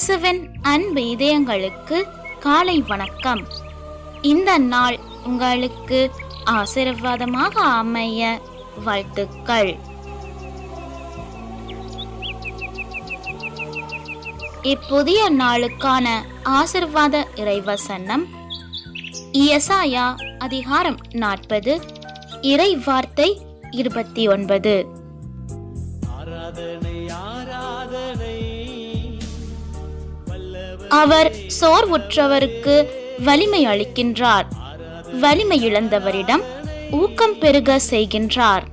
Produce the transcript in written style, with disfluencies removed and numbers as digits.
இயேசுவின் அன்பு இதயங்களுக்கு காலை வணக்கம். இந்த நாள் உங்களுக்கு ஆசீர்வாதமாக அமைய வாழ்த்துக்கள். இப்புதிய நாளுக்கான ஆசீர்வாத இறைவசனம் எசாயா அதிகாரம் 40 இறை வார்த்தை 29. அவர் சோர்வுற்றவருக்கு வலிமை அளிக்கின்றார், வலிமை இழந்தவரிடம் ஊக்கம் பெருக செய்கின்றார்.